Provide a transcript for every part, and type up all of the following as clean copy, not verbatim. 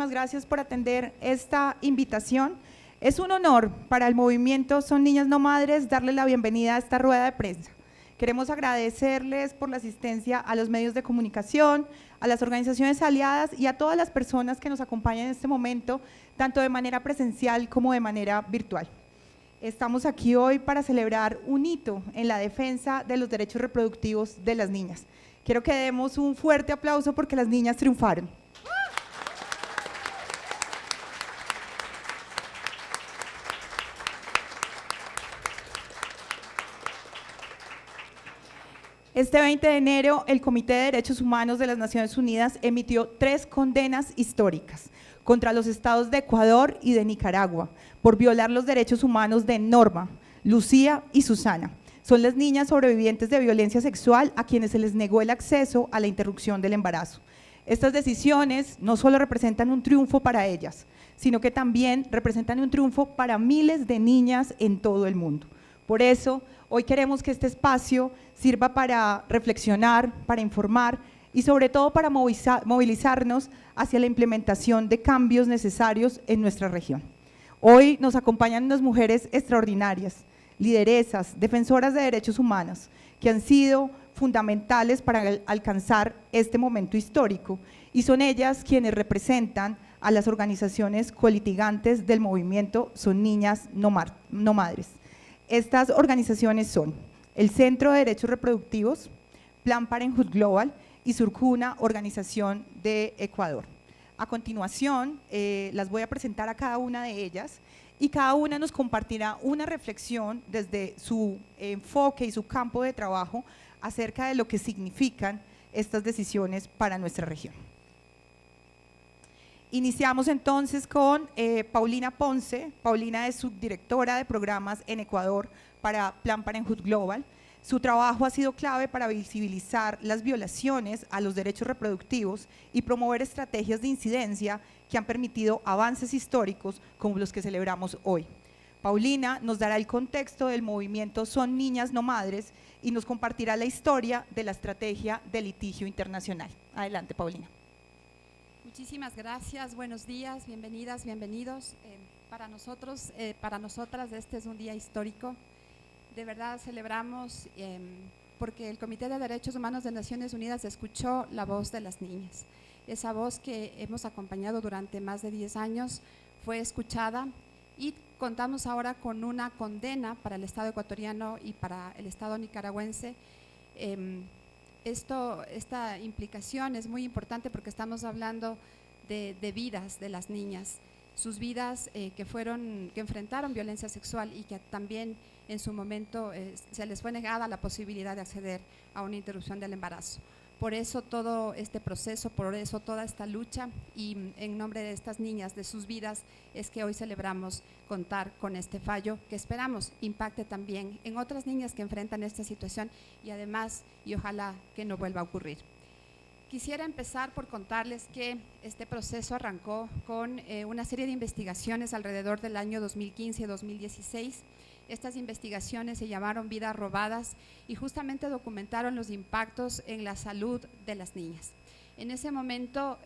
muchísimas gracias por atender esta invitación. Es un honor para el movimiento Son Niñas No Madres darles la bienvenida a esta rueda de prensa. Queremos agradecerles por la asistencia a los medios de comunicación, a las organizaciones aliadas y a todas las personas que nos acompañan en este momento, tanto de manera presencial como de manera virtual. Estamos aquí hoy para celebrar un hito en la defensa de los derechos reproductivos de las niñas. Quiero que demos un fuerte aplauso porque las niñas triunfaron. Este 20 de enero, el Comité de Derechos Humanos de las Naciones Unidas emitió 3 condenas históricas contra los estados de Ecuador y de Nicaragua por violar los derechos humanos de Norma, Lucía y Susana. Son las niñas sobrevivientes de violencia sexual a quienes se les negó el acceso a la interrupción del embarazo. Estas decisiones no solo representan un triunfo para ellas, sino que también representan un triunfo para miles de niñas en todo el mundo. Por eso, hoy queremos que este espacio sirva para reflexionar, para informar y sobre todo para movilizarnos hacia la implementación de cambios necesarios en nuestra región. Hoy nos acompañan unas mujeres extraordinarias, lideresas, defensoras de derechos humanos, que han sido fundamentales para alcanzar este momento histórico, y son ellas quienes representan a las organizaciones colitigantes del movimiento Son Niñas No Madres. Estas organizaciones son el Centro de Derechos Reproductivos, Plan Parenthood Global y Surcuna, organización de Ecuador. A continuación, las voy a presentar a cada una de ellas y cada una nos compartirá una reflexión desde su enfoque y su campo de trabajo acerca de lo que significan estas decisiones para nuestra región. Iniciamos entonces con Paulina Ponce. Paulina es subdirectora de programas en Ecuador para Plan Parenthood Global. Su trabajo ha sido clave para visibilizar las violaciones a los derechos reproductivos y promover estrategias de incidencia que han permitido avances históricos como los que celebramos hoy. Paulina nos dará el contexto del movimiento Son Niñas No Madres y nos compartirá la historia de la estrategia de litigio internacional. Adelante, Paulina. Muchísimas gracias, buenos días, bienvenidas, bienvenidos. Para nosotros, para nosotras, este es un día histórico. De verdad celebramos porque el Comité de Derechos Humanos de Naciones Unidas escuchó la voz de las niñas. Esa voz que hemos acompañado durante más de 10 años fue escuchada y contamos ahora con una condena para el Estado ecuatoriano y para el Estado nicaragüense. Esta implicación es muy importante porque estamos hablando de vidas de las niñas, sus vidas que enfrentaron violencia sexual y que también en su momento se les fue negada la posibilidad de acceder a una interrupción del embarazo. Por eso todo este proceso, por eso toda esta lucha y en nombre de estas niñas, de sus vidas, es que hoy celebramos contar con este fallo que esperamos impacte también en otras niñas que enfrentan esta situación y además, y ojalá que no vuelva a ocurrir. Quisiera empezar por contarles que este proceso arrancó con una serie de investigaciones alrededor del año 2015-2016. Estas investigaciones se llamaron Vidas Robadas y justamente documentaron los impactos en la salud de las niñas. En ese momento,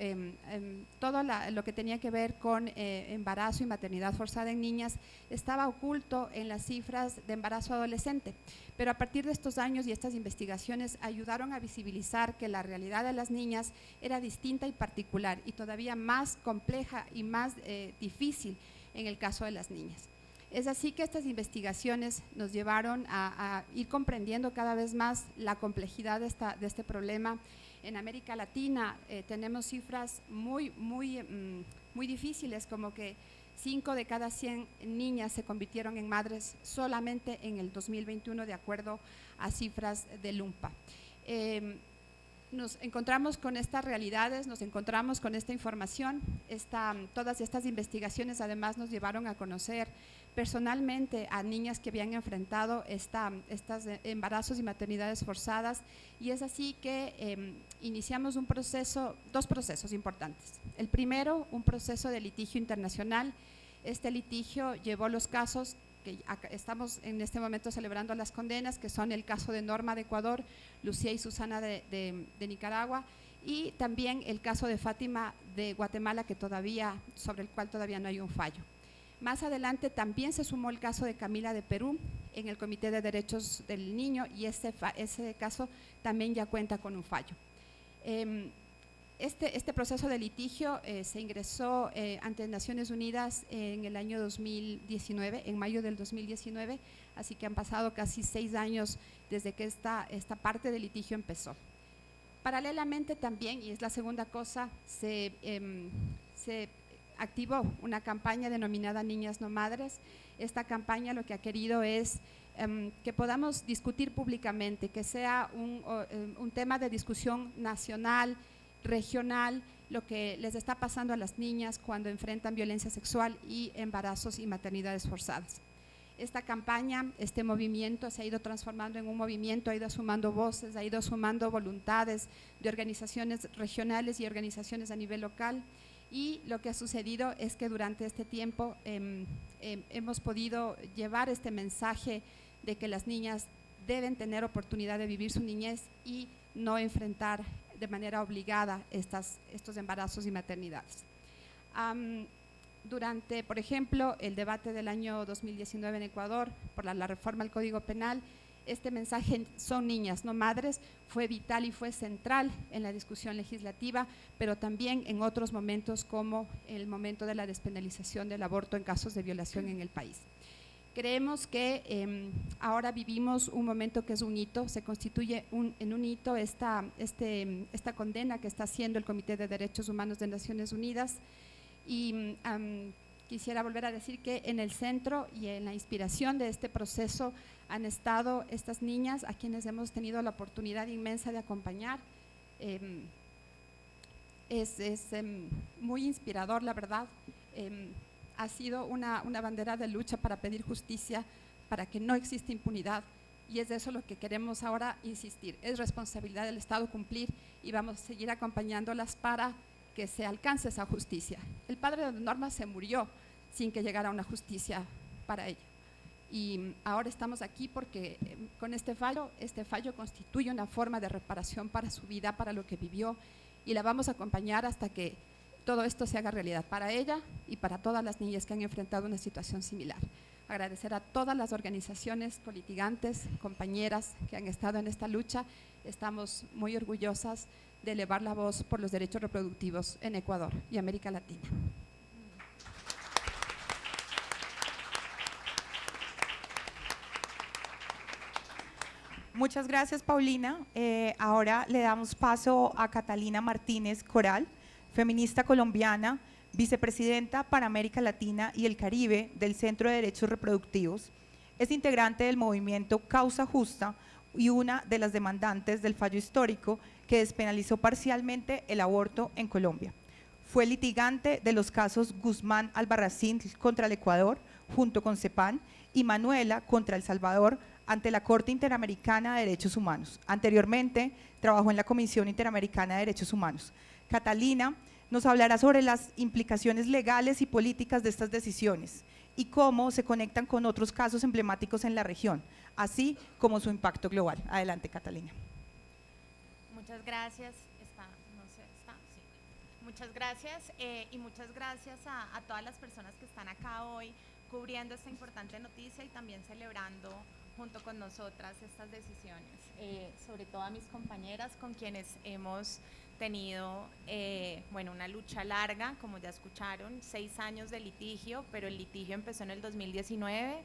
todo lo que tenía que ver con embarazo y maternidad forzada en niñas estaba oculto en las cifras de embarazo adolescente, pero a partir de estos años y estas investigaciones ayudaron a visibilizar que la realidad de las niñas era distinta y particular y todavía más compleja y más difícil en el caso de las niñas. Es así que estas investigaciones nos llevaron a ir comprendiendo cada vez más la complejidad de este problema. En América Latina tenemos cifras muy difíciles, como que 5 de cada 100 niñas se convirtieron en madres solamente en el 2021, de acuerdo a cifras del UNPA. Nos encontramos con estas realidades, nos encontramos con esta información, todas estas investigaciones además nos llevaron a conocer personalmente a niñas que habían enfrentado estos embarazos y maternidades forzadas, y es así que iniciamos dos procesos importantes. El primero, un proceso de litigio internacional. Este litigio llevó los casos que estamos en este momento celebrando las condenas, que son el caso de Norma de Ecuador, Lucía y Susana de Nicaragua, y también el caso de Fátima de Guatemala, sobre el cual todavía no hay un fallo. Más adelante también se sumó el caso de Camila de Perú en el Comité de Derechos del Niño, y ese caso también ya cuenta con un fallo. Este proceso de litigio se ingresó ante Naciones Unidas en el año 2019, en mayo del 2019, así que han pasado casi 6 años desde que esta parte del litigio empezó. Paralelamente también, y es la segunda cosa, se activó una campaña denominada Niñas No Madres. Esta campaña lo que ha querido es que podamos discutir públicamente, que sea un tema de discusión nacional, regional, lo que les está pasando a las niñas cuando enfrentan violencia sexual y embarazos y maternidades forzadas. Esta campaña, este movimiento se ha ido transformando en un movimiento, ha ido sumando voces, ha ido sumando voluntades de organizaciones regionales y organizaciones a nivel local, y lo que ha sucedido es que durante este tiempo hemos podido llevar este mensaje de que las niñas deben tener oportunidad de vivir su niñez y no enfrentar de manera obligada estos embarazos y maternidades. Durante, por ejemplo, el debate del año 2019 en Ecuador por la reforma al Código Penal, este mensaje "son niñas, no madres" fue vital y fue central en la discusión legislativa, pero también en otros momentos, como el momento de la despenalización del aborto en casos de violación en el país. Creemos que ahora vivimos un momento que es un hito, se constituye en un hito esta condena que está haciendo el Comité de Derechos Humanos de Naciones Unidas, y quisiera volver a decir que en el centro y en la inspiración de este proceso han estado estas niñas a quienes hemos tenido la oportunidad inmensa de acompañar. Es muy inspirador, la verdad. Ha sido una bandera de lucha para pedir justicia, para que no exista impunidad, y es de eso lo que queremos ahora insistir. Es responsabilidad del Estado cumplir, y vamos a seguir acompañándolas para que se alcance esa justicia. El padre de Norma se murió sin que llegara una justicia para ella, y ahora estamos aquí porque con este fallo constituye una forma de reparación para su vida, para lo que vivió, y la vamos a acompañar hasta que todo esto se haga realidad para ella y para todas las niñas que han enfrentado una situación similar. Agradecer a todas las organizaciones politigantes, compañeras que han estado en esta lucha. Estamos muy orgullosas de elevar la voz por los derechos reproductivos en Ecuador y América Latina. Muchas gracias, Paulina. Ahora le damos paso a Catalina Martínez Coral, feminista colombiana, vicepresidenta para América Latina y el Caribe del Centro de Derechos Reproductivos. Es integrante del movimiento Causa Justa y una de las demandantes del fallo histórico que despenalizó parcialmente el aborto en Colombia. Fue litigante de los casos Guzmán Albarracín contra el Ecuador, junto con CEPAN, y Manuela contra El Salvador, ante la Corte Interamericana de Derechos Humanos. Anteriormente, trabajó en la Comisión Interamericana de Derechos Humanos. Catalina nos hablará sobre las implicaciones legales y políticas de estas decisiones y cómo se conectan con otros casos emblemáticos en la región, así como su impacto global. Adelante, Catalina. Muchas gracias. Muchas gracias y muchas gracias a todas las personas que están acá hoy cubriendo esta importante noticia y también celebrando junto con nosotras estas decisiones, sobre todo a mis compañeras con quienes hemos tenido una lucha larga, como ya escucharon, 6 años de litigio, pero el litigio empezó en el 2019,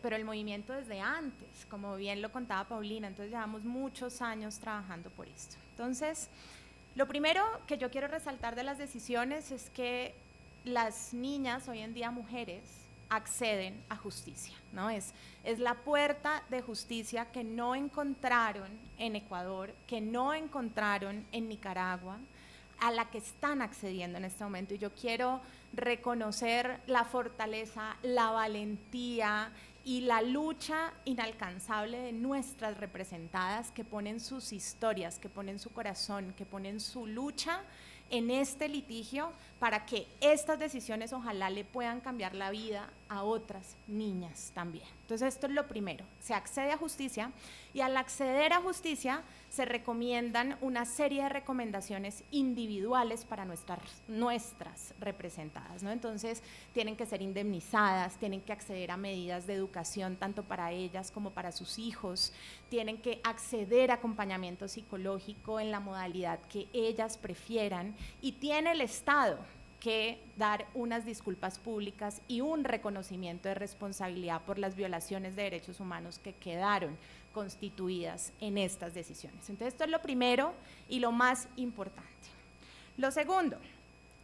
pero el movimiento desde antes, como bien lo contaba Paulina, entonces llevamos muchos años trabajando por esto. Entonces, lo primero que yo quiero resaltar de las decisiones es que las niñas, hoy en día mujeres, acceden a justicia, ¿no? Es la puerta de justicia que no encontraron en Ecuador, que no encontraron en Nicaragua, a la que están accediendo en este momento. Y yo quiero reconocer la fortaleza, la valentía y la lucha inalcanzable de nuestras representadas que ponen sus historias, que ponen su corazón, que ponen su lucha en este litigio para que estas decisiones ojalá le puedan cambiar la vida a otras niñas también. Entonces esto es lo primero, se accede a justicia y al acceder a justicia se recomiendan una serie de recomendaciones individuales para nuestras representadas, ¿no? Entonces, tienen que ser indemnizadas, tienen que acceder a medidas de educación tanto para ellas como para sus hijos, tienen que acceder a acompañamiento psicológico en la modalidad que ellas prefieran, y tiene el Estado que dar unas disculpas públicas y un reconocimiento de responsabilidad por las violaciones de derechos humanos que quedaron constituidas en estas decisiones. Entonces, esto es lo primero y lo más importante. Lo segundo,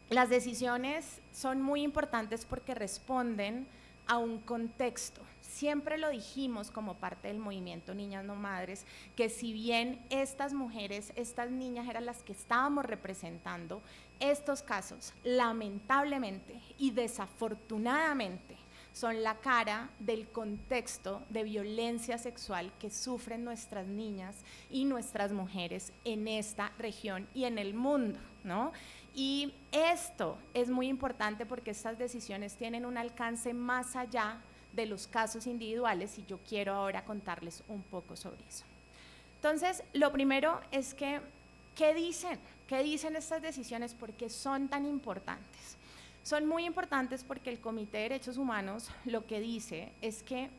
las decisiones son muy importantes porque responden a un contexto. Siempre lo dijimos como parte del movimiento Niñas No Madres, que si bien estas mujeres, estas niñas eran las que estábamos representando, estos casos lamentablemente y desafortunadamente son la cara del contexto de violencia sexual que sufren nuestras niñas y nuestras mujeres en esta región y en el mundo, ¿no? Y esto es muy importante porque estas decisiones tienen un alcance más allá de los casos individuales, y yo quiero ahora contarles un poco sobre eso. Entonces, lo primero es que, ¿qué dicen? ¿Qué dicen estas decisiones? ¿Por qué son tan importantes? Son muy importantes porque el Comité de Derechos Humanos lo que dice es que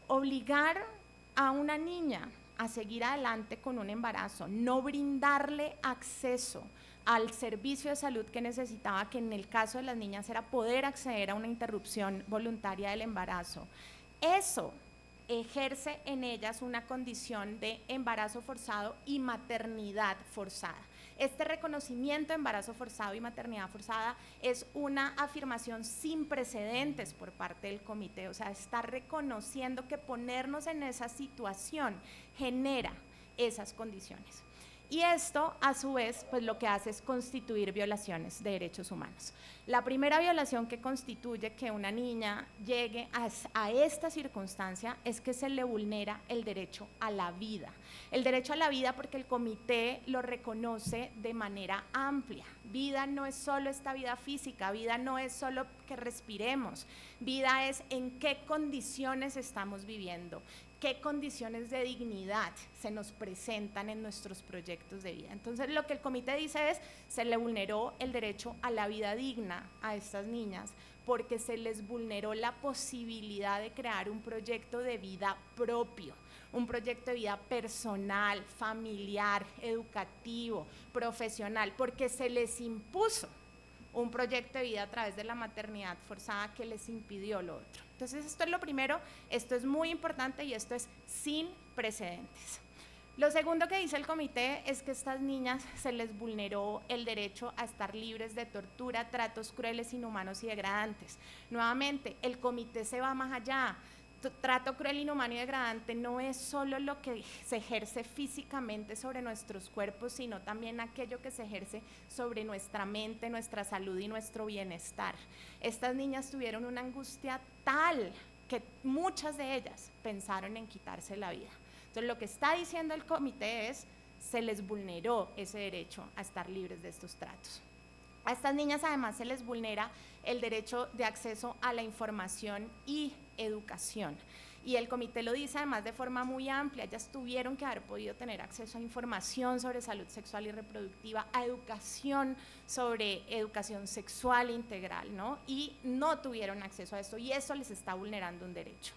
obligar a una niña a seguir adelante con un embarazo, no brindarle acceso al servicio de salud que necesitaba, que en el caso de las niñas era poder acceder a una interrupción voluntaria del embarazo, eso ejerce en ellas una condición de embarazo forzado y maternidad forzada. Este reconocimiento de embarazo forzado y maternidad forzada es una afirmación sin precedentes por parte del comité, o sea, está reconociendo que ponernos en esa situación genera esas condiciones. Y esto, a su vez, pues lo que hace es constituir violaciones de derechos humanos. La primera violación que constituye que una niña llegue a esta circunstancia es que se le vulnera el derecho a la vida. El derecho a la vida porque el comité lo reconoce de manera amplia. Vida no es solo esta vida física, vida no es solo que respiremos, vida es en qué condiciones estamos viviendo, qué condiciones de dignidad se nos presentan en nuestros proyectos de vida. Entonces, lo que el comité dice es, se le vulneró el derecho a la vida digna a estas niñas porque se les vulneró la posibilidad de crear un proyecto de vida propio, un proyecto de vida personal, familiar, educativo, profesional, porque se les impuso un proyecto de vida a través de la maternidad forzada que les impidió lo otro. Entonces, esto es lo primero, esto es muy importante y esto es sin precedentes. Lo segundo que dice el comité es que a estas niñas se les vulneró el derecho a estar libres de tortura, tratos crueles, inhumanos y degradantes. Nuevamente, el comité se va más allá. Trato cruel, inhumano y degradante no es solo lo que se ejerce físicamente sobre nuestros cuerpos, sino también aquello que se ejerce sobre nuestra mente, nuestra salud y nuestro bienestar. Estas niñas tuvieron una angustia tal que muchas de ellas pensaron en quitarse la vida. Entonces, lo que está diciendo el comité es, se les vulneró ese derecho a estar libres de estos tratos. A estas niñas además se les vulnera el derecho de acceso a la información y educación. Y el comité lo dice además de forma muy amplia, ellas tuvieron que haber podido tener acceso a información sobre salud sexual y reproductiva, a educación sobre educación sexual integral, ¿no? Y no tuvieron acceso a esto y eso les está vulnerando un derecho.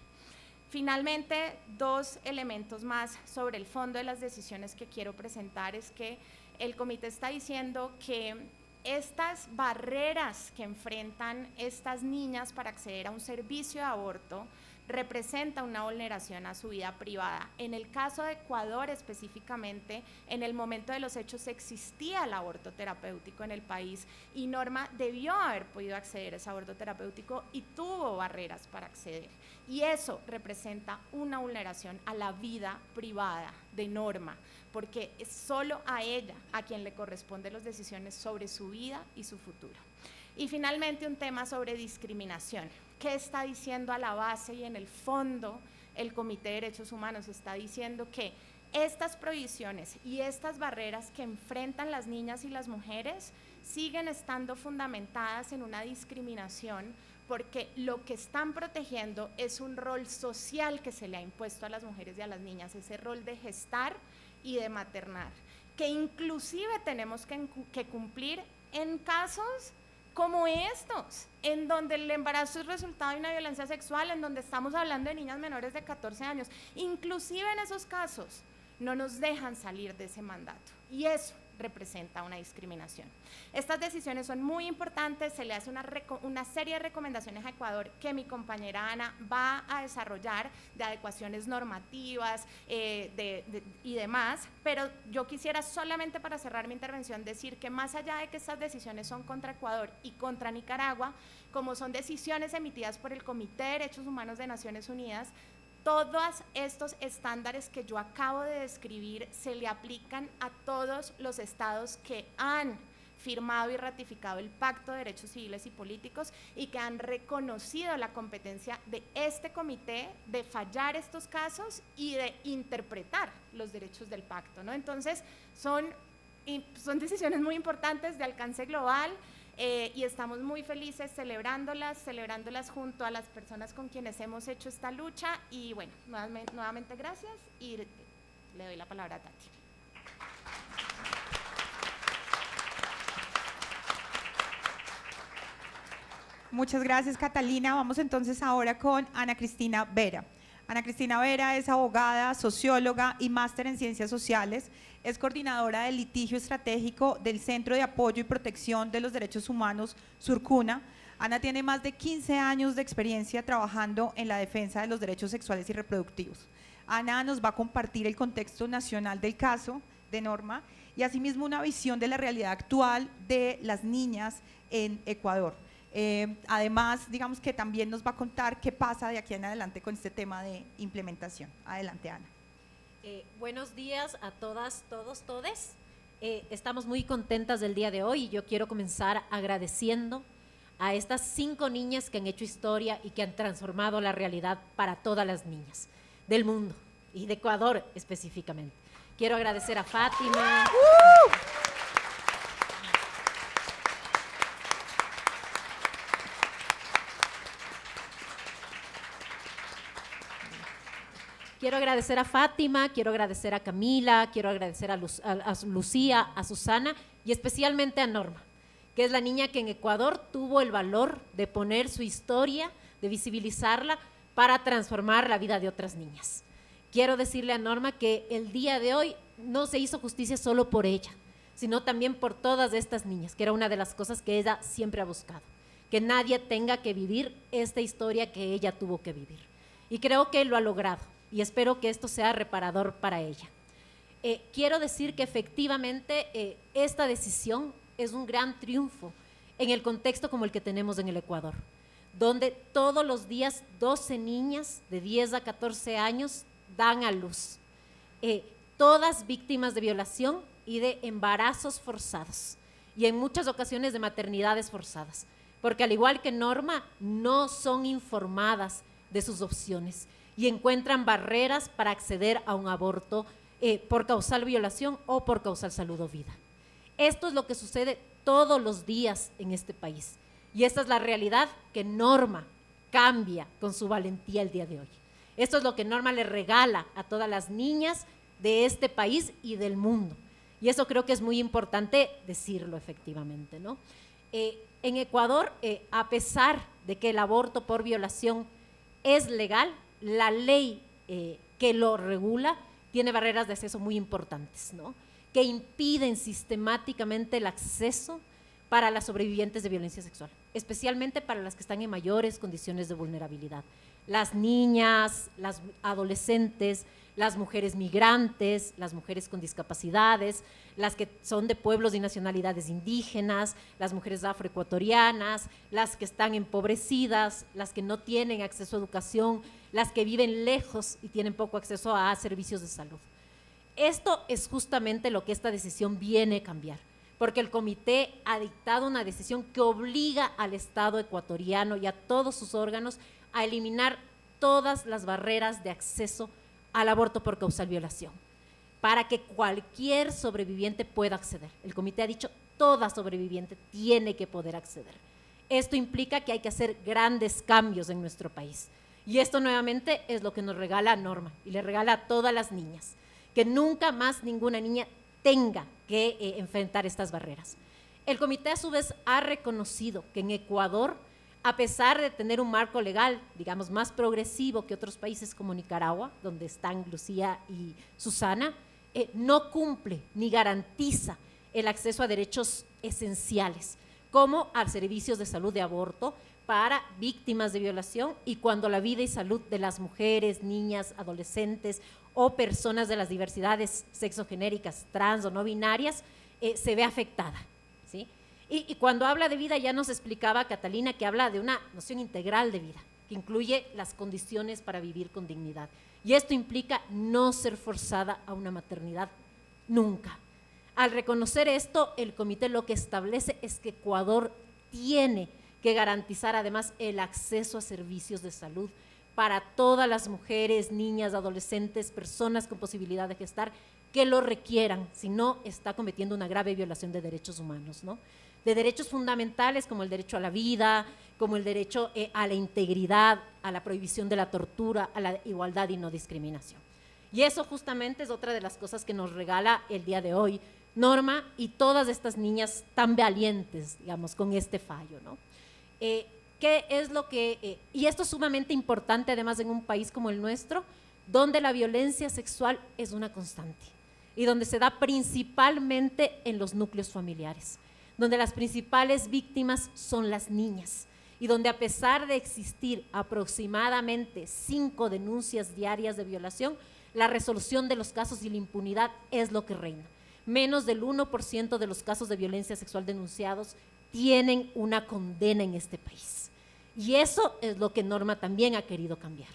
Finalmente, dos elementos más sobre el fondo de las decisiones que quiero presentar es que el comité está diciendo que estas barreras que enfrentan estas niñas para acceder a un servicio de aborto representa una vulneración a su vida privada. En el caso de Ecuador específicamente, en el momento de los hechos existía el aborto terapéutico en el país y Norma debió haber podido acceder a ese aborto terapéutico y tuvo barreras para acceder. Y eso representa una vulneración a la vida privada de Norma, porque es solo a ella a quien le corresponden las decisiones sobre su vida y su futuro. Y finalmente un tema sobre discriminación. ¿Qué está diciendo a la base y en el fondo el Comité de Derechos Humanos? Está diciendo que estas prohibiciones y estas barreras que enfrentan las niñas y las mujeres siguen estando fundamentadas en una discriminación porque lo que están protegiendo es un rol social que se le ha impuesto a las mujeres y a las niñas, ese rol de gestar y de maternar, que inclusive tenemos que cumplir en casos como estos, en donde el embarazo es resultado de una violencia sexual, en donde estamos hablando de niñas menores de 14 años. Inclusive en esos casos no nos dejan salir de ese mandato, y eso representa una discriminación. Estas decisiones son muy importantes, se le hace una serie de recomendaciones a Ecuador que mi compañera Ana va a desarrollar, de adecuaciones normativas y demás, pero yo quisiera solamente, para cerrar mi intervención, decir que más allá de que estas decisiones son contra Ecuador y contra Nicaragua, como son decisiones emitidas por el Comité de Derechos Humanos de Naciones Unidas, todos estos estándares que yo acabo de describir se le aplican a todos los estados que han firmado y ratificado el Pacto de Derechos Civiles y Políticos y que han reconocido la competencia de este comité de fallar estos casos y de interpretar los derechos del pacto, ¿no? Entonces, son decisiones muy importantes de alcance global. Y estamos muy felices celebrándolas junto a las personas con quienes hemos hecho esta lucha. Y bueno, nuevamente gracias, y le doy la palabra a Tati. Muchas gracias, Catalina. Vamos entonces ahora con Ana Cristina Vera. Ana Cristina Vera es abogada, socióloga y máster en Ciencias Sociales. Es coordinadora del litigio estratégico del Centro de Apoyo y Protección de los Derechos Humanos, Surcuna. Ana tiene más de 15 años de experiencia trabajando en la defensa de los derechos sexuales y reproductivos. Ana nos va a compartir el contexto nacional del caso de Norma y asimismo una visión de la realidad actual de las niñas en Ecuador. Además, digamos que también nos va a contar qué pasa de aquí en adelante con este tema de implementación. Adelante, Ana. Buenos días a todas, todos, todes. Estamos muy contentas del día de hoy y yo quiero comenzar agradeciendo a estas 5 niñas que han hecho historia y que han transformado la realidad para todas las niñas del mundo y de Ecuador específicamente. Quiero agradecer a Fátima. Quiero agradecer a Fátima, quiero agradecer a Camila, quiero agradecer a Lucía, a Susana y especialmente a Norma, que es la niña que en Ecuador tuvo el valor de poner su historia, de visibilizarla para transformar la vida de otras niñas. Quiero decirle a Norma que el día de hoy no se hizo justicia solo por ella, sino también por todas estas niñas, que era una de las cosas que ella siempre ha buscado, que nadie tenga que vivir esta historia que ella tuvo que vivir. Y creo que lo ha logrado. Y espero que esto sea reparador para ella. Quiero decir que efectivamente esta decisión es un gran triunfo en el contexto como el que tenemos en el Ecuador, donde todos los días 12 niñas de 10 a 14 años dan a luz, todas víctimas de violación y de embarazos forzados, y en muchas ocasiones de maternidades forzadas, porque al igual que Norma, no son informadas de sus opciones y encuentran barreras para acceder a un aborto por causal violación o por causal salud o vida. Esto es lo que sucede todos los días en este país y esta es la realidad que Norma cambia con su valentía el día de hoy. Esto es lo que Norma le regala a todas las niñas de este país y del mundo, y eso creo que es muy importante decirlo efectivamente, ¿no? En Ecuador, a pesar de que el aborto por violación es legal, la ley que lo regula tiene barreras de acceso muy importantes, ¿no? Que impiden sistemáticamente el acceso para las sobrevivientes de violencia sexual, especialmente para las que están en mayores condiciones de vulnerabilidad. Las niñas, las adolescentes, las mujeres migrantes, las mujeres con discapacidades, las que son de pueblos y nacionalidades indígenas, las mujeres afroecuatorianas, las que están empobrecidas, las que no tienen acceso a educación, las que viven lejos y tienen poco acceso a servicios de salud. Esto es justamente lo que esta decisión viene a cambiar, porque el comité ha dictado una decisión que obliga al Estado ecuatoriano y a todos sus órganos a eliminar todas las barreras de acceso al aborto por causal violación, para que cualquier sobreviviente pueda acceder. El comité ha dicho, toda sobreviviente tiene que poder acceder. Esto implica que hay que hacer grandes cambios en nuestro país. Y esto nuevamente es lo que nos regala Norma y le regala a todas las niñas, que nunca más ninguna niña tenga que enfrentar estas barreras. El comité a su vez ha reconocido que en Ecuador, a pesar de tener un marco legal, digamos, más progresivo que otros países como Nicaragua, donde están Lucía y Susana, no cumple ni garantiza el acceso a derechos esenciales, como a servicios de salud de aborto para víctimas de violación y cuando la vida y salud de las mujeres, niñas, adolescentes o personas de las diversidades sexogenéricas, trans o no binarias se ve afectada, ¿sí? Y cuando habla de vida, ya nos explicaba Catalina que habla de una noción integral de vida, que incluye las condiciones para vivir con dignidad. Y esto implica no ser forzada a una maternidad nunca. Al reconocer esto, el comité lo que establece es que Ecuador tiene que garantizar además el acceso a servicios de salud para todas las mujeres, niñas, adolescentes, personas con posibilidad de gestar que lo requieran, si no está cometiendo una grave violación de derechos humanos, ¿no? De derechos fundamentales como el derecho a la vida, como el derecho a la integridad, a la prohibición de la tortura, a la igualdad y no discriminación. Y eso justamente es otra de las cosas que nos regala el día de hoy Norma y todas estas niñas tan valientes, digamos, con este fallo, ¿no? ¿Qué es lo que, y esto es sumamente importante además en un país como el nuestro, donde la violencia sexual es una constante y donde se da principalmente en los núcleos familiares, donde las principales víctimas son las niñas y donde a pesar de existir aproximadamente 5 denuncias diarias de violación, la resolución de los casos y la impunidad es lo que reina. Menos del 1% de los casos de violencia sexual denunciados tienen una condena en este país. Y eso es lo que Norma también ha querido cambiar,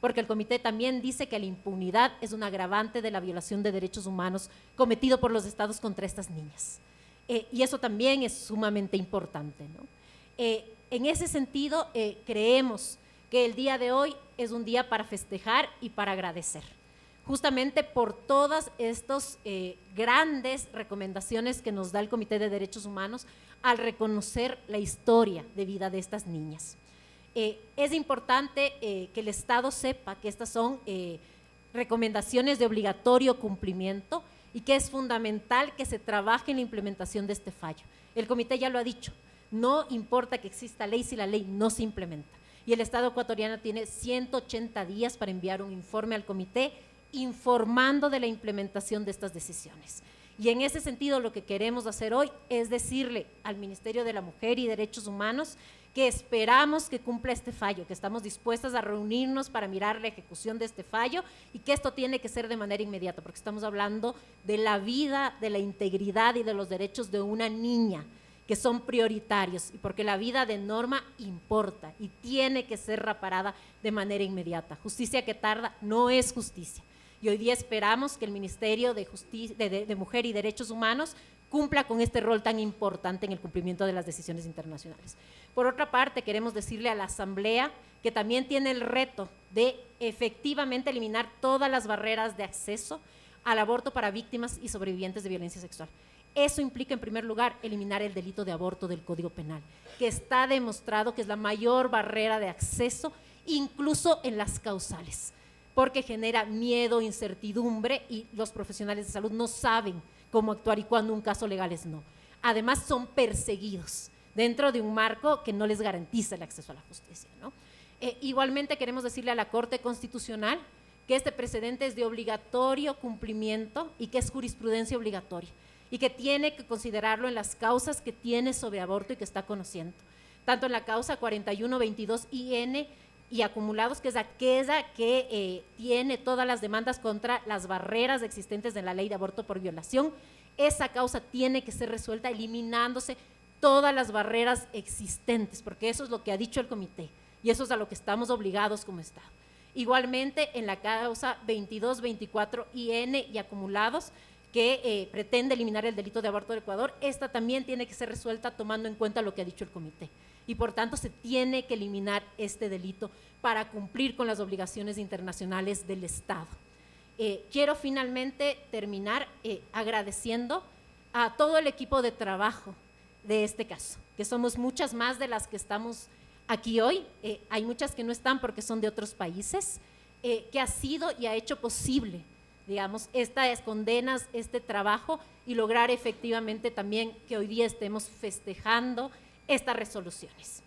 porque el comité también dice que la impunidad es un agravante de la violación de derechos humanos cometido por los estados contra estas niñas. Y eso también es sumamente importante, ¿no? En ese sentido, creemos que el día de hoy es un día para festejar y para agradecer, justamente por todas estas grandes recomendaciones que nos da el Comité de Derechos Humanos al reconocer la historia de vida de estas niñas. Es importante que el Estado sepa que estas son recomendaciones de obligatorio cumplimiento y que es fundamental que se trabaje en la implementación de este fallo. El comité ya lo ha dicho, no importa que exista ley si la ley no se implementa. Y el Estado ecuatoriano tiene 180 días para enviar un informe al comité informando de la implementación de estas decisiones. Y en ese sentido lo que queremos hacer hoy es decirle al Ministerio de la Mujer y Derechos Humanos que esperamos que cumpla este fallo, que estamos dispuestas a reunirnos para mirar la ejecución de este fallo y que esto tiene que ser de manera inmediata, porque estamos hablando de la vida, de la integridad y de los derechos de una niña, que son prioritarios y porque la vida de Norma importa y tiene que ser reparada de manera inmediata. Justicia que tarda no es justicia. Y hoy día esperamos que el Ministerio de Mujer y Derechos Humanos cumpla con este rol tan importante en el cumplimiento de las decisiones internacionales. Por otra parte, queremos decirle a la Asamblea que también tiene el reto de efectivamente eliminar todas las barreras de acceso al aborto para víctimas y sobrevivientes de violencia sexual. Eso implica, en primer lugar, eliminar el delito de aborto del Código Penal, que está demostrado que es la mayor barrera de acceso, incluso en las causales, porque genera miedo, incertidumbre y los profesionales de salud no saben cómo actuar y cuando un caso legal es no. Además, son perseguidos dentro de un marco que no les garantiza el acceso a la justicia, ¿no? Igualmente queremos decirle a la Corte Constitucional que este precedente es de obligatorio cumplimiento y que es jurisprudencia obligatoria y que tiene que considerarlo en las causas que tiene sobre aborto y que está conociendo, tanto en la causa 4122 IN y acumulados, que es aquella que tiene todas las demandas contra las barreras existentes en la ley de aborto por violación. Esa causa tiene que ser resuelta eliminándose todas las barreras existentes, porque eso es lo que ha dicho el comité y eso es a lo que estamos obligados como Estado. Igualmente en la causa 2224 IN y acumulados, que pretende eliminar el delito de aborto del Ecuador, esta también tiene que ser resuelta tomando en cuenta lo que ha dicho el comité y por tanto se tiene que eliminar este delito para cumplir con las obligaciones internacionales del Estado. Quiero finalmente terminar agradeciendo a todo el equipo de trabajo de este caso, que somos muchas más de las que estamos aquí hoy, hay muchas que no están porque son de otros países, que ha sido y ha hecho posible digamos, estas condenas, este trabajo y lograr efectivamente también que hoy día estemos festejando estas resoluciones.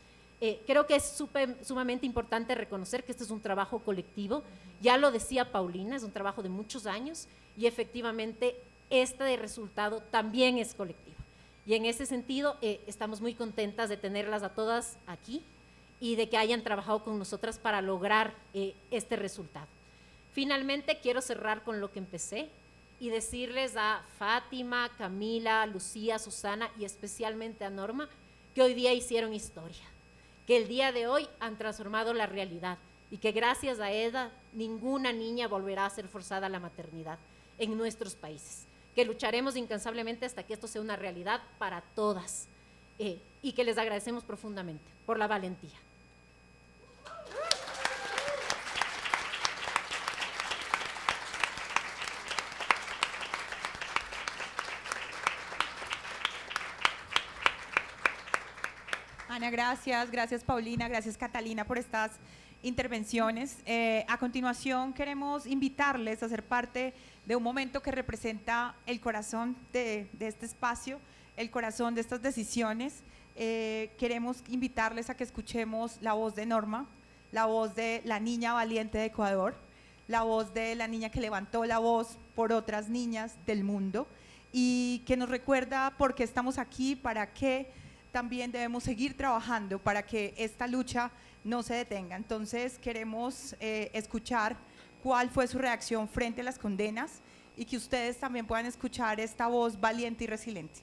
Creo que es sumamente importante reconocer que este es un trabajo colectivo, ya lo decía Paulina, es un trabajo de muchos años y efectivamente este resultado también es colectivo. Y en ese sentido estamos muy contentas de tenerlas a todas aquí y de que hayan trabajado con nosotras para lograr este resultado. Finalmente quiero cerrar con lo que empecé y decirles a Fátima, Camila, Lucía, Susana y especialmente a Norma que hoy día hicieron historia, que el día de hoy han transformado la realidad y que gracias a ella ninguna niña volverá a ser forzada a la maternidad en nuestros países, que lucharemos incansablemente hasta que esto sea una realidad para todas y que les agradecemos profundamente por la valentía. Ana, gracias. Gracias, Paulina. Gracias, Catalina, por estas intervenciones. A continuación, queremos invitarles a ser parte de un momento que representa el corazón de este espacio, el corazón de estas decisiones. Queremos invitarles a que escuchemos la voz de Norma, la voz de la niña valiente de Ecuador, la voz de la niña que levantó la voz por otras niñas del mundo y que nos recuerda por qué estamos aquí, para qué también debemos seguir trabajando para que esta lucha no se detenga. Entonces queremos escuchar cuál fue su reacción frente a las condenas y que ustedes también puedan escuchar esta voz valiente y resiliente.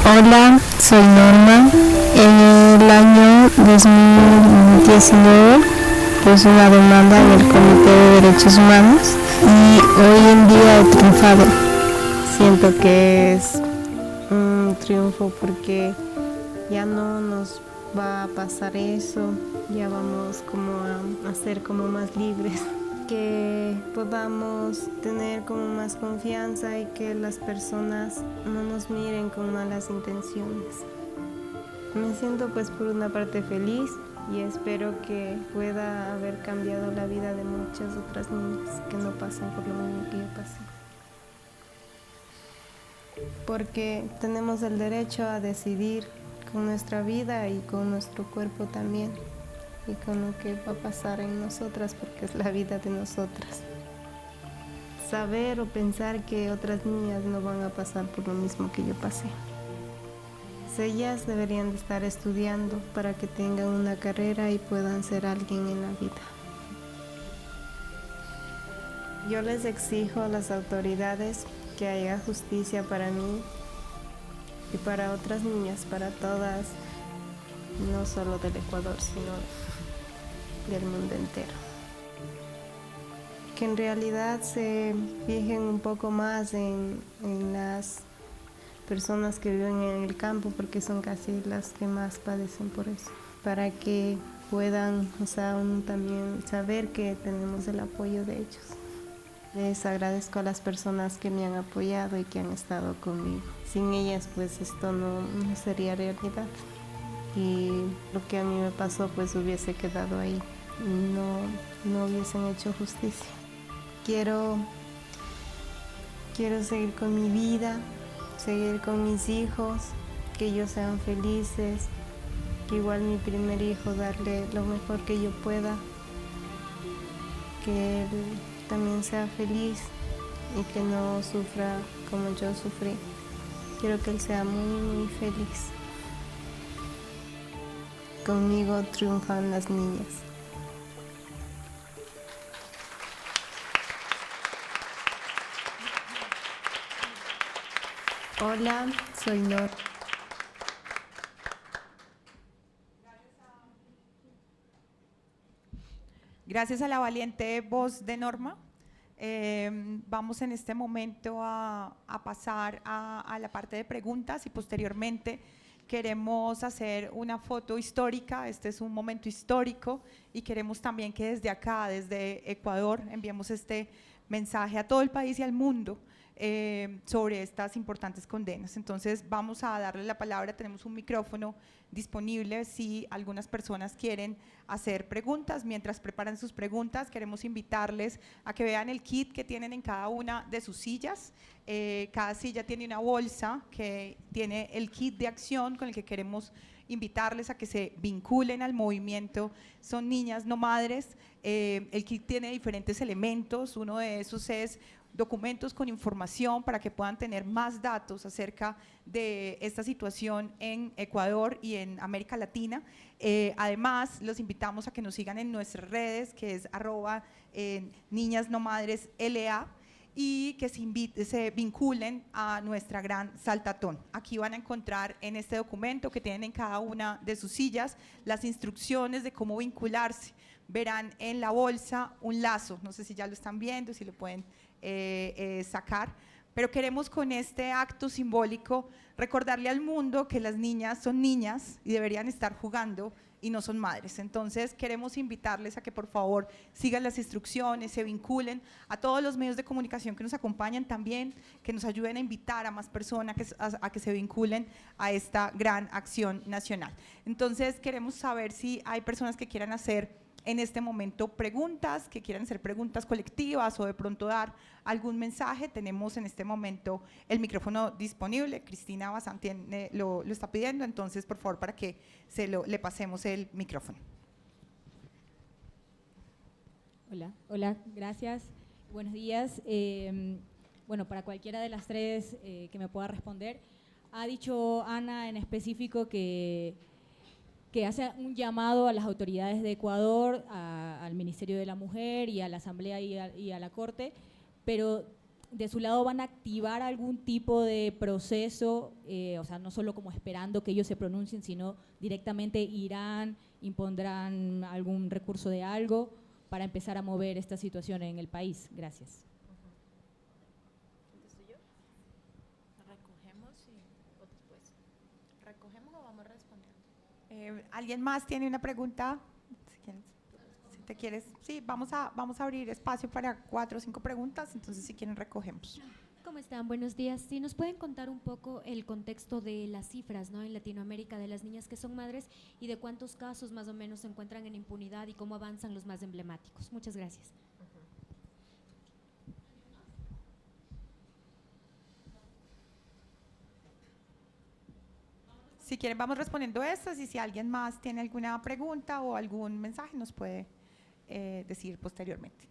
Hola, soy Norma. En el año 2019 puse una demanda en el Comité de Derechos Humanos y hoy en día he triunfado. Siento que es un triunfo porque ya no nos va a pasar eso, ya vamos como a ser como más libres. Que podamos tener como más confianza y que las personas no nos miren con malas intenciones. Me siento pues por una parte feliz y espero que pueda haber cambiado la vida de muchas otras niñas que no pasen por lo mismo que yo pasé. Porque tenemos el derecho a decidir con nuestra vida y con nuestro cuerpo también. Y con lo que va a pasar en nosotras, porque es la vida de nosotras. Saber o pensar que otras niñas no van a pasar por lo mismo que yo pasé. Ellas deberían de estar estudiando para que tengan una carrera y puedan ser alguien en la vida. Yo les exijo a las autoridades que haya justicia para mí y para otras niñas, para todas, no solo del Ecuador, sino del mundo entero. Que en realidad se fijen un poco más en las personas que viven en el campo, porque son casi las que más padecen por eso, para que puedan, también saber que tenemos el apoyo de ellos. Les agradezco a las personas que me han apoyado y que han estado conmigo. Sin ellas, pues esto no sería realidad. Y lo que a mí me pasó pues hubiese quedado ahí y no hubiesen hecho justicia. Quiero seguir con mi vida, seguir con mis hijos, que ellos sean felices, que igual mi primer hijo darle lo mejor que yo pueda, que él también sea feliz y que no sufra como yo sufrí. Quiero que él sea muy, muy feliz. Conmigo triunfan las niñas. Hola, soy Nor. Gracias a la valiente voz de Norma. Vamos en este momento a pasar a la parte de preguntas y posteriormente queremos hacer una foto histórica, este es un momento histórico y queremos también que desde acá, desde Ecuador, enviemos este mensaje a todo el país y al mundo sobre estas importantes condenas. Entonces vamos a darle la palabra, tenemos un micrófono disponible si algunas personas quieren hacer preguntas. Mientras preparan sus preguntas, queremos invitarles a que vean el kit que tienen en cada una de sus sillas. Cada silla tiene una bolsa que tiene el kit de acción con el que queremos invitarles a que se vinculen al movimiento Son Niñas No Madres. El kit tiene diferentes elementos, uno de esos es documentos con información para que puedan tener más datos acerca de esta situación en Ecuador y en América Latina. Además, los invitamos a que nos sigan en nuestras redes, que es @niñasnomadresLA, y que se vinculen a nuestra gran Saltatón. Aquí van a encontrar en este documento que tienen en cada una de sus sillas las instrucciones de cómo vincularse. Verán en la bolsa un lazo, no sé si ya lo están viendo, si lo pueden sacar, pero queremos con este acto simbólico recordarle al mundo que las niñas son niñas y deberían estar jugando y no son madres. Entonces queremos invitarles a que por favor sigan las instrucciones, se vinculen a todos los medios de comunicación que nos acompañan también, que nos ayuden a invitar a más personas a que se vinculen a esta gran acción nacional. Entonces queremos saber si hay personas que quieran hacer en este momento preguntas, que quieran hacer preguntas colectivas o de pronto dar algún mensaje. Tenemos en este momento el micrófono disponible. Cristina Bazán lo está pidiendo, entonces por favor para que le pasemos el micrófono. Hola, gracias. Buenos días. Bueno, para cualquiera de las tres que me pueda responder, ha dicho Ana en específico que hace un llamado a las autoridades de Ecuador, al Ministerio de la Mujer y a la Asamblea y a la Corte, pero de su lado van a activar algún tipo de proceso, o sea, no solo como esperando que ellos se pronuncien, sino directamente irán, impondrán algún recurso de algo para empezar a mover esta situación en el país. Gracias. ¿Recogemos o vamos respondiendo? ¿Alguien más tiene una pregunta? Si te quieres, sí, vamos a abrir espacio para 4 o 5 preguntas, entonces si quieren recogemos. ¿Cómo están? Buenos días. Si nos pueden contar un poco el contexto de las cifras, ¿no?, en Latinoamérica de las niñas que son madres y de cuántos casos más o menos se encuentran en impunidad y cómo avanzan los más emblemáticos. Muchas gracias. Si quieren vamos respondiendo estas y si alguien más tiene alguna pregunta o algún mensaje nos puede decir posteriormente.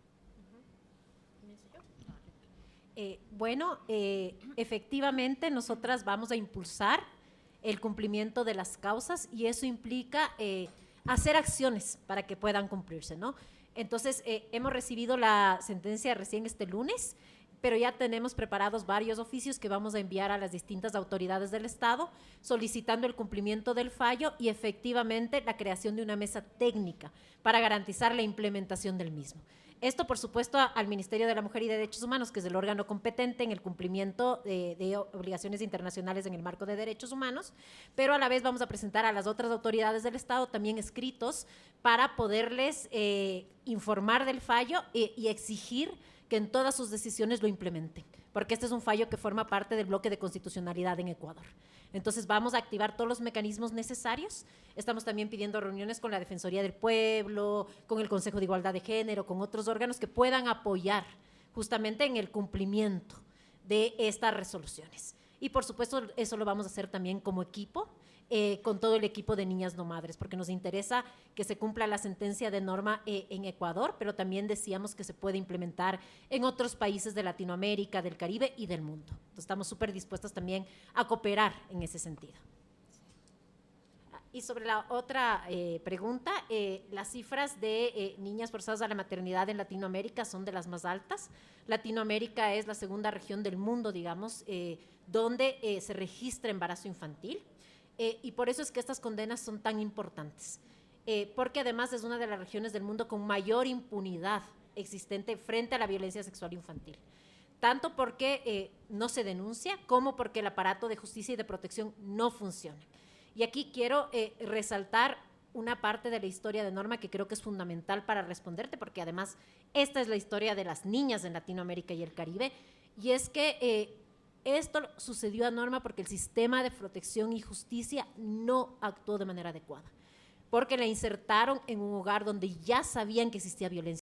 Efectivamente nosotras vamos a impulsar el cumplimiento de las causas y eso implica hacer acciones para que puedan cumplirse, ¿no? Entonces, hemos recibido la sentencia recién este lunes, pero ya tenemos preparados varios oficios que vamos a enviar a las distintas autoridades del Estado solicitando el cumplimiento del fallo y efectivamente la creación de una mesa técnica para garantizar la implementación del mismo. Esto, por supuesto, al Ministerio de la Mujer y Derechos Humanos, que es el órgano competente en el cumplimiento de obligaciones internacionales en el marco de derechos humanos, pero a la vez vamos a presentar a las otras autoridades del Estado también escritos para poderles informar del fallo y exigir que en todas sus decisiones lo implementen, porque este es un fallo que forma parte del bloque de constitucionalidad en Ecuador. Entonces vamos a activar todos los mecanismos necesarios. Estamos también pidiendo reuniones con la Defensoría del Pueblo, con el Consejo de Igualdad de Género, con otros órganos que puedan apoyar justamente en el cumplimiento de estas resoluciones. Y por supuesto eso lo vamos a hacer también como equipo, con todo el equipo de Niñas No Madres, porque nos interesa que se cumpla la sentencia de Norma en Ecuador, pero también decíamos que se puede implementar en otros países de Latinoamérica, del Caribe y del mundo. Entonces, estamos súper dispuestos también a cooperar en ese sentido. Y sobre la otra pregunta, las cifras de niñas forzadas a la maternidad en Latinoamérica son de las más altas. Latinoamérica es la segunda región del mundo, digamos, donde se registra embarazo infantil. Y por eso es que estas condenas son tan importantes, porque además es una de las regiones del mundo con mayor impunidad existente frente a la violencia sexual infantil, tanto porque no se denuncia como porque el aparato de justicia y de protección no funciona. Y aquí quiero resaltar una parte de la historia de Norma que creo que es fundamental para responderte, porque además esta es la historia de las niñas en Latinoamérica y el Caribe, y es que esto sucedió a Norma porque el sistema de protección y justicia no actuó de manera adecuada, porque la insertaron en un hogar donde ya sabían que existía violencia